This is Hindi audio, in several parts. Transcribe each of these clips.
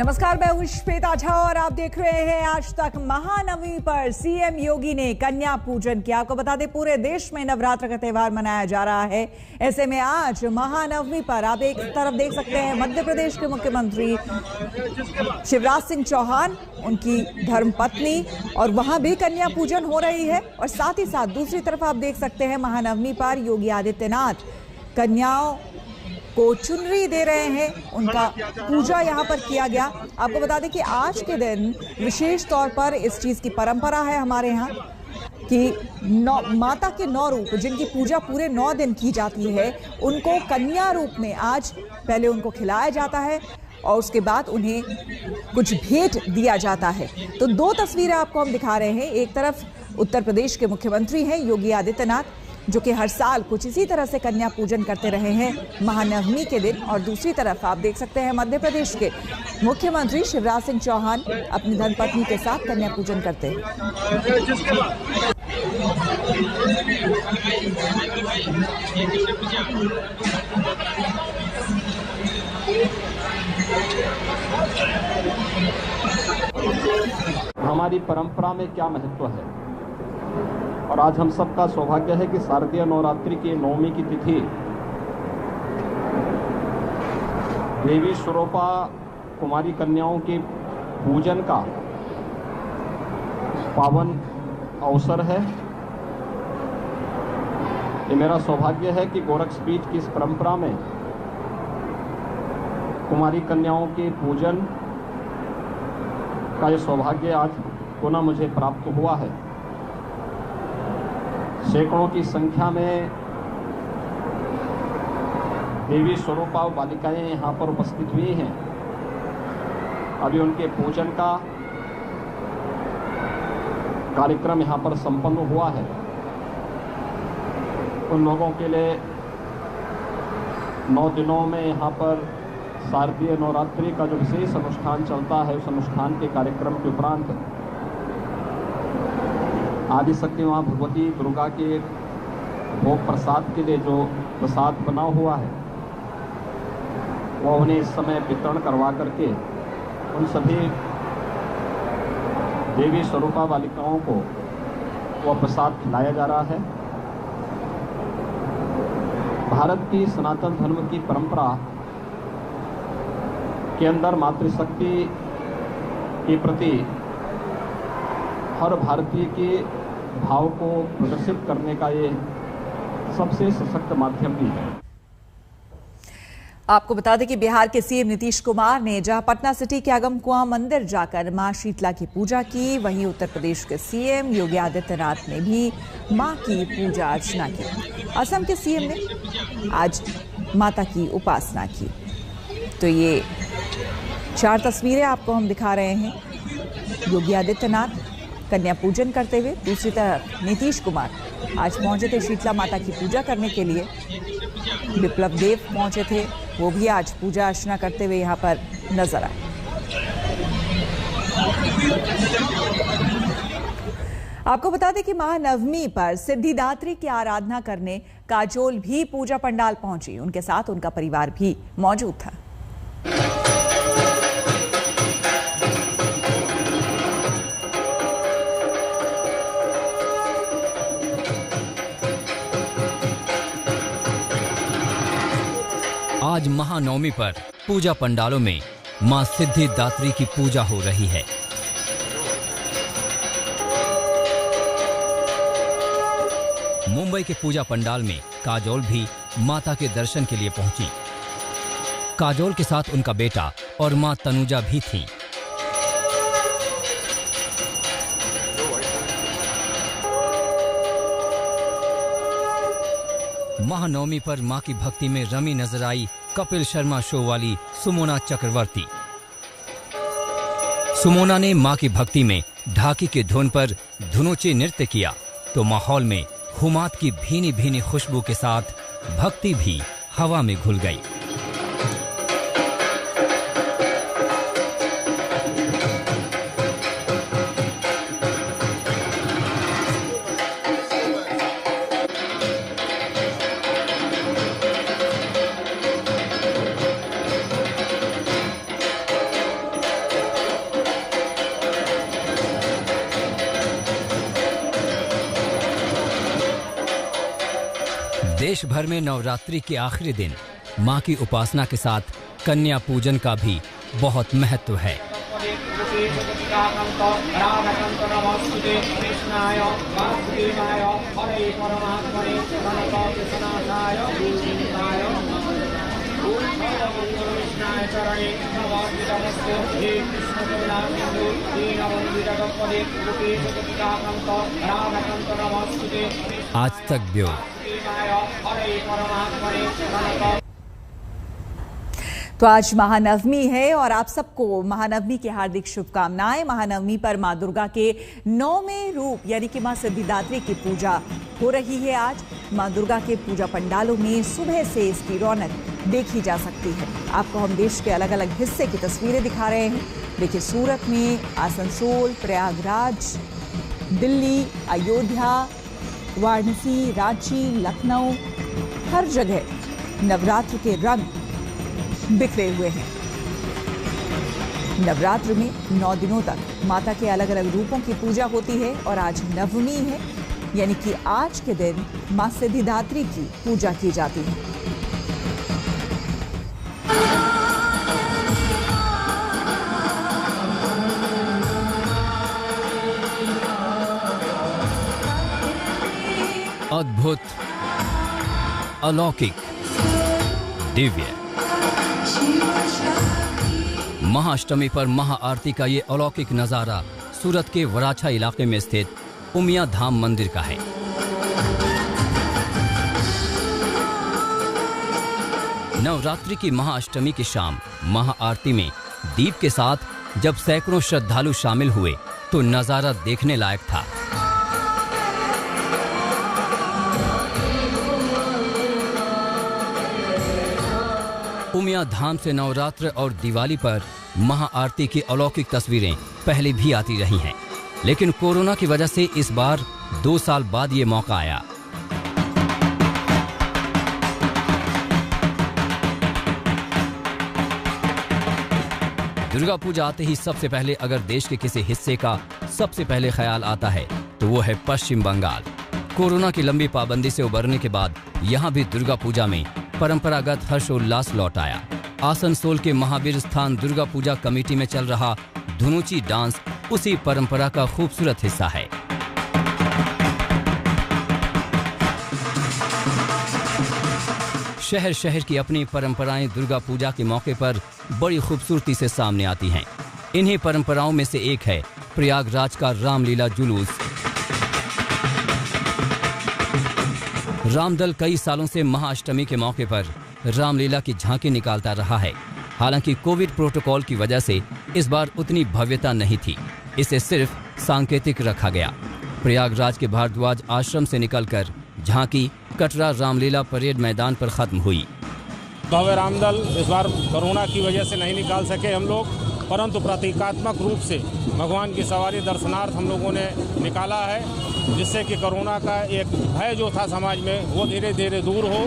नमस्कार, मैं हूं श्वेता झा और आप देख रहे हैं आज तक। महानवमी पर सीएम योगी ने कन्या पूजन किया। आपको बता दें, पूरे देश में नवरात्र का त्योहार मनाया जा रहा है। ऐसे में आज महानवमी पर आप एक तरफ देख सकते हैं मध्य प्रदेश के मुख्यमंत्री शिवराज सिंह चौहान, उनकी धर्मपत्नी, और वहां भी कन्या पूजन हो रही है। और साथ ही साथ दूसरी तरफ आप देख सकते हैं महानवमी पर योगी आदित्यनाथ कन्याओं को चुनरी दे रहे हैं। उनका पूजा यहां पर किया गया। आपको बता दें कि आज के दिन विशेष तौर पर इस चीज की परंपरा है हमारे यहाँ कि माता के 9 रूप जिनकी पूजा पूरे 9 दिन की जाती है, उनको कन्या रूप में आज पहले उनको खिलाया जाता है और उसके बाद उन्हें कुछ भेंट दिया जाता है। तो 2 तस्वीरें आपको हम दिखा रहे हैं। एक तरफ उत्तर प्रदेश के मुख्यमंत्री हैं योगी आदित्यनाथ, जो कि हर साल कुछ इसी तरह से कन्या पूजन करते रहे हैं महानवमी के दिन, और दूसरी तरफ आप देख सकते हैं मध्य प्रदेश के मुख्यमंत्री शिवराज सिंह चौहान अपनी धर्मपत्नी के साथ कन्या पूजन करते हैं। हमारी परंपरा में क्या महत्व है, और आज हम सबका सौभाग्य है कि शारदीय नवरात्रि की नवमी की तिथि देवी स्वरूपा कुमारी कन्याओं के पूजन का पावन अवसर है। ये मेरा सौभाग्य है कि गोरक्षपीठ की इस परंपरा में कुमारी कन्याओं के पूजन का ये सौभाग्य आज पुनः मुझे प्राप्त हुआ है। सैकड़ों की संख्या में देवी स्वरूपा बालिकाएं यहाँ पर उपस्थित हुई हैं। अभी उनके पूजन का कार्यक्रम यहाँ पर संपन्न हुआ है। उन लोगों के लिए 9 दिनों में यहाँ पर शारदीय नवरात्रि का जो विशेष अनुष्ठान चलता है, उस अनुष्ठान के कार्यक्रम के उपरांत आदिशक्ति मां भगवती दुर्गा के भोग प्रसाद के लिए जो प्रसाद बना हुआ है, वह उन्हें इस समय वितरण करवा करके उन सभी देवी स्वरूपा बालिकाओं को वह प्रसाद खिलाया जा रहा है। भारत की सनातन धर्म की परंपरा के अंदर मातृशक्ति के प्रति हर भारतीय के भाव को प्रदर्शित करने का ये सबसे सशक्त माध्यम भी है। आपको बता दें कि बिहार के सीएम नीतीश कुमार ने जहां पटना सिटी के अगमकुआं मंदिर जाकर मां शीतला की पूजा की, वहीं उत्तर प्रदेश के सीएम योगी आदित्यनाथ ने भी मां की पूजा अर्चना की। असम के सीएम ने आज माता की उपासना की। तो ये 4 तस्वीरें आपको हम दिखा रहे हैं योगी आदित्यनाथ कन्या पूजन करते हुए। दूसरी तरफ नीतीश कुमार आज पहुंचे थे शीतला माता की पूजा करने के लिए। विप्लव देव पहुंचे थे, वो भी आज पूजा अर्चना करते हुए यहां पर नजर आए। आपको बता दें कि महानवमी पर सिद्धिदात्री की आराधना करने काजोल भी पूजा पंडाल पहुंची। उनके साथ उनका परिवार भी मौजूद था। आज महानवमी पर पूजा पंडालों में मां सिद्धिदात्री की पूजा हो रही है। मुंबई के पूजा पंडाल में काजोल भी माता के दर्शन के लिए पहुंची। काजोल के साथ उनका बेटा और मां तनुजा भी थीं। महानवमी पर मां की भक्ति में रमी नजर आई कपिल शर्मा शो वाली सुमोना चक्रवर्ती। सुमोना ने मां की भक्ति में ढाकी के धुन पर धुनोचे नृत्य किया तो माहौल में हुमात की भीनी भीनी खुशबू के साथ भक्ति भी हवा में घुल गई। देश भर में नवरात्रि के आखिरी दिन मां की उपासना के साथ कन्या पूजन का भी बहुत महत्व है। आज तक ब्यूरो। तो आज महानवमी है और आप सबको महानवमी की हार्दिक शुभकामनाएं। महानवमी पर मां दुर्गा के 9वें रूप यानी कि मां सिद्धिदात्री की पूजा हो रही है। आज मां दुर्गा के पूजा पंडालों में सुबह से इसकी रौनक देखी जा सकती है। आपको हम देश के अलग अलग हिस्से की तस्वीरें दिखा रहे हैं। देखिए, सूरत में, आसनसोल, प्रयागराज, दिल्ली, अयोध्या, वाराणसी, रांची, लखनऊ, हर जगह नवरात्र के रंग बिखरे हुए हैं। नवरात्र में 9 दिनों तक माता के अलग अलग रूपों की पूजा होती है और आज नवमी है, यानी कि आज के दिन मां सिद्धिदात्री की पूजा की जाती है। अद्भुत, अलौकिक, दिव्य। महाअष्टमी पर महाआरती का ये अलौकिक नजारा सूरत के वराछा इलाके में स्थित उमिया धाम मंदिर का है। नवरात्रि की महाअष्टमी की शाम महाआरती में दीप के साथ जब सैकड़ों श्रद्धालु शामिल हुए तो नजारा देखने लायक था। उमिया धाम से नवरात्र और दिवाली पर महाआरती की अलौकिक तस्वीरें पहले भी आती रही हैं, लेकिन कोरोना की वजह से इस बार 2 साल बाद ये मौका आया। दुर्गा पूजा आते ही सबसे पहले अगर देश के किसी हिस्से का सबसे पहले ख्याल आता है तो वो है पश्चिम बंगाल। कोरोना की लंबी पाबंदी से उबरने के बाद यहाँ भी दुर्गा पूजा में परंपरागत हर्षोल्लास लौट आया। आसनसोल के महावीर स्थान दुर्गा पूजा कमेटी में चल रहा धुनुची डांस उसी परंपरा का खूबसूरत हिस्सा है। शहर शहर की अपनी परंपराएं दुर्गा पूजा के मौके पर बड़ी खूबसूरती से सामने आती हैं। इन्हीं परंपराओं में से एक है प्रयागराज का रामलीला जुलूस। रामदल कई सालों से महाअष्टमी के मौके पर रामलीला की झांकी निकालता रहा है। हालांकि कोविड प्रोटोकॉल की वजह से इस बार उतनी भव्यता नहीं थी, इसे सिर्फ सांकेतिक रखा गया। प्रयागराज के भारद्वाज आश्रम से निकलकर झांकी कटरा रामलीला परेड मैदान पर खत्म हुई। भव्य रामदल इस बार कोरोना की वजह से नहीं निकाल सके हम लोग, परंतु प्रतीकात्मक रूप से भगवान की सवारी दर्शनार्थ हम लोगों ने निकाला है, जिससे कि कोरोना का एक भय जो था समाज में वो धीरे धीरे दूर हो।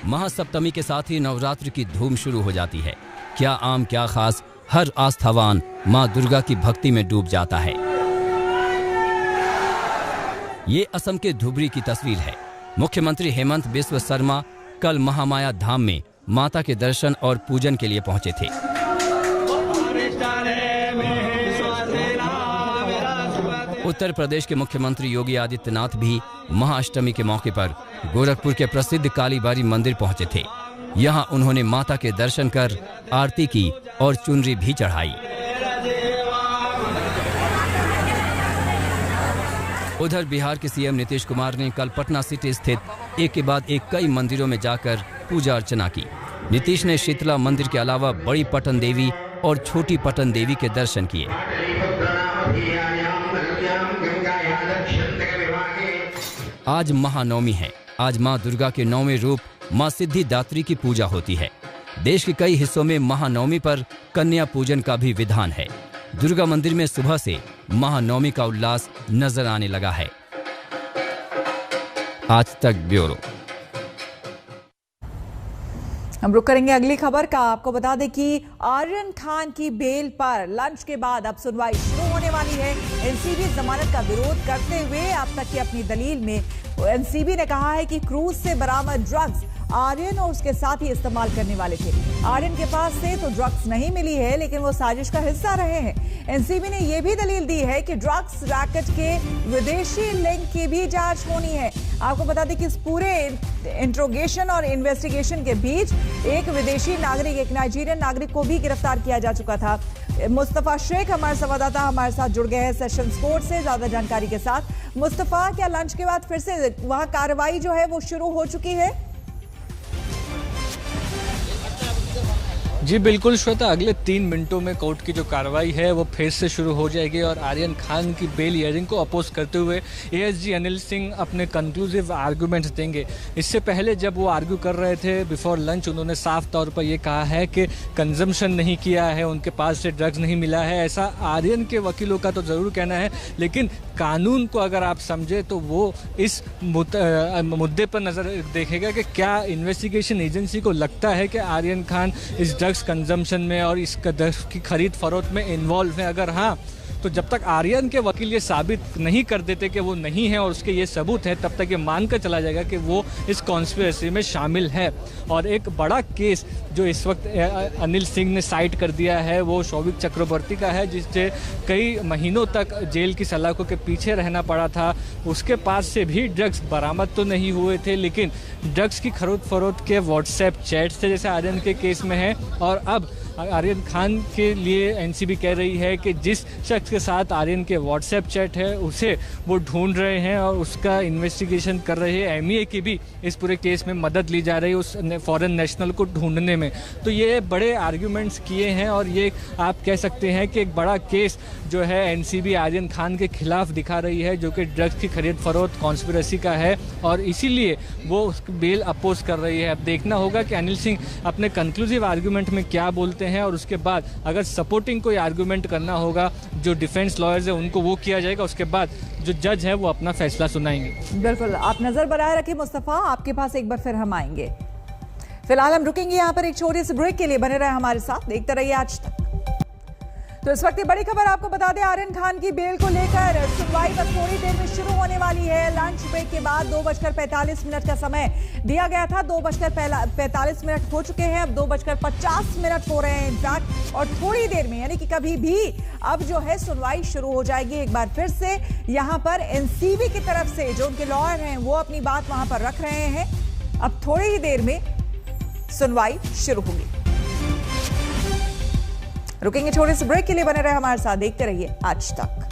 महासप्तमी के साथ ही नवरात्र की धूम शुरू हो जाती है। क्या आम क्या खास, हर आस्थावान मां दुर्गा की भक्ति में डूब जाता है। ये असम के धुबरी की तस्वीर है। मुख्यमंत्री हेमंत बिस्व शर्मा कल महामाया धाम में माता के दर्शन और पूजन के लिए पहुंचे थे। उत्तर प्रदेश के मुख्यमंत्री योगी आदित्यनाथ भी महाअष्टमी के मौके पर गोरखपुर के प्रसिद्ध कालीबारी मंदिर पहुंचे थे। यहां उन्होंने माता के दर्शन कर आरती की और चुनरी भी चढ़ाई। उधर बिहार के सीएम नीतीश कुमार ने कल पटना सिटी स्थित एक के बाद एक कई मंदिरों में जाकर पूजा अर्चना की। नीतीश ने शीतला मंदिर के अलावा बड़ी पटन देवी और छोटी पटन देवी के दर्शन किए। आज महानवमी है। आज मां दुर्गा के 9वें रूप मां सिद्धिदात्री की पूजा होती है। देश के कई हिस्सों में महानवमी पर कन्या पूजन का भी विधान है। दुर्गा मंदिर में सुबह से महानवमी का उल्लास नजर आने लगा है। आज तक ब्यूरो। हम रुक करेंगे अगली खबर का। आपको बता दें कि आर्यन खान की बेल पर लंच के बाद अब सुनवाई शुरू होने वाली है। एनसीबी जमानत का विरोध करते हुए अब तक की अपनी दलील में एनसीबी ने कहा है कि क्रूज से बरामद ड्रग्स आर्यन और उसके साथ ही इस्तेमाल करने वाले थे। आर्यन के पास से तो ड्रग्स नहीं मिली है, लेकिन वो साजिश का हिस्सा रहे हैं। एनसीबी ने यह भी दलील दी है कि ड्रग्स रैकेट के विदेशी लिंक की भी जांच होनी है। आपको बता दें कि इस पूरे इंट्रोगेशन और इन्वेस्टिगेशन के बीच एक विदेशी नागरिक, एक नाइजीरियन नागरिक को भी गिरफ्तार किया जा चुका था। मुस्तफा शेख हमारे संवाददाता हमारे साथ जुड़ गए हैं सेशंस कोर्ट से ज्यादा जानकारी के साथ। मुस्तफा, क्या लंच के बाद फिर से वहां कार्रवाई जो है वो शुरू हो चुकी है? जी बिल्कुल श्वेता, अगले 3 मिनटों में कोर्ट की जो कार्रवाई है वो फिर से शुरू हो जाएगी और आर्यन खान की बेल हियरिंग को अपोज करते हुए एएसजी अनिल सिंह अपने कंक्लूसिव आर्गूमेंट्स देंगे। इससे पहले जब वो आर्ग्यू कर रहे थे बिफोर लंच, उन्होंने साफ तौर पर ये कहा है कि कंजम्पशन नहीं किया है, उनके पास से ड्रग्स नहीं मिला है, ऐसा आर्यन के वकीलों का तो ज़रूर कहना है। लेकिन कानून को अगर आप समझे तो वो इस मुद्दे पर नज़र देखेगा कि क्या इन्वेस्टिगेशन एजेंसी को लगता है कि आर्यन खान इस ड्रग्स कंजम्पशन में और इसका ड्रग्स की खरीद फरोख्त में इन्वॉल्व है। अगर हाँ, तो जब तक आर्यन के वकील ये साबित नहीं कर देते कि वो नहीं है और उसके ये सबूत है, तब तक ये मानकर चला जाएगा कि वो इस कॉन्स्पिरेसी में शामिल है। और एक बड़ा केस जो इस वक्त अनिल सिंह ने साइट कर दिया है वो शौविक चक्रवर्ती का है, जिससे कई महीनों तक जेल की सलाखों के पीछे रहना पड़ा था। उसके पास से भी ड्रग्स बरामद तो नहीं हुए थे, लेकिन ड्रग्स की खरीद फरोख्त के व्हाट्सएप चैट्स थे जैसे आर्यन के केस में है। और अब आर्यन खान के लिए एनसीबी कह रही है कि जिस शख्स के साथ आर्यन के व्हाट्सएप चैट है उसे वो ढूंढ रहे हैं और उसका इन्वेस्टिगेशन कर रहे हैं। एमईए की भी इस पूरे केस में मदद ली जा रही है उस फॉरेन नेशनल को ढूंढने में। तो ये बड़े आर्ग्यूमेंट्स किए हैं और ये आप कह सकते हैं कि एक बड़ा केस जो है एनसीबी आर्यन खान के खिलाफ दिखा रही है, जो कि ड्रग्स की खरीद फरोख्त कॉन्स्पिरेसी का है और इसीलिए वो उसकी बेल अपोज कर रही है। अब देखना होगा कि अनिल सिंह अपने कंक्लूसिव आर्ग्यूमेंट में क्या बोलते हैं और उसके बाद अगर सपोर्टिंग कोई आर्गुमेंट करना होगा जो डिफेंस लॉयर्स है उनको वो किया जाएगा। उसके बाद जो जज है वो अपना फैसला सुनाएंगे। बिल्कुल, आप नजर बनाए रखिए मुस्तफा, आपके पास एक बार फिर हम आएंगे। फिलहाल हम रुकेंगे यहाँ पर एक छोटे से ब्रेक के लिए। बने रहे हमारे साथ, देखते रहिए आज तक। तो इस वक्त बड़ी खबर आपको बता दें, आर्यन खान की बेल को लेकर सुनवाई बस थोड़ी देर में शुरू होने वाली है। लंच ब्रेक के बाद 2:45 का समय दिया गया था, 2:45 हो चुके हैं, अब 2:50 हो रहे हैं इनफैक्ट। और थोड़ी देर में यानी कि कभी भी अब जो है सुनवाई शुरू हो जाएगी। एक बार फिर से यहाँ पर एनसीबी की तरफ से जो उनके लॉयर हैं वो अपनी बात वहां पर रख रहे हैं। अब थोड़ी ही देर में सुनवाई शुरू होगी। रुकेंगे छोटे से ब्रेक के लिए, बने रहे हमारे साथ, देखते रहिए आज तक।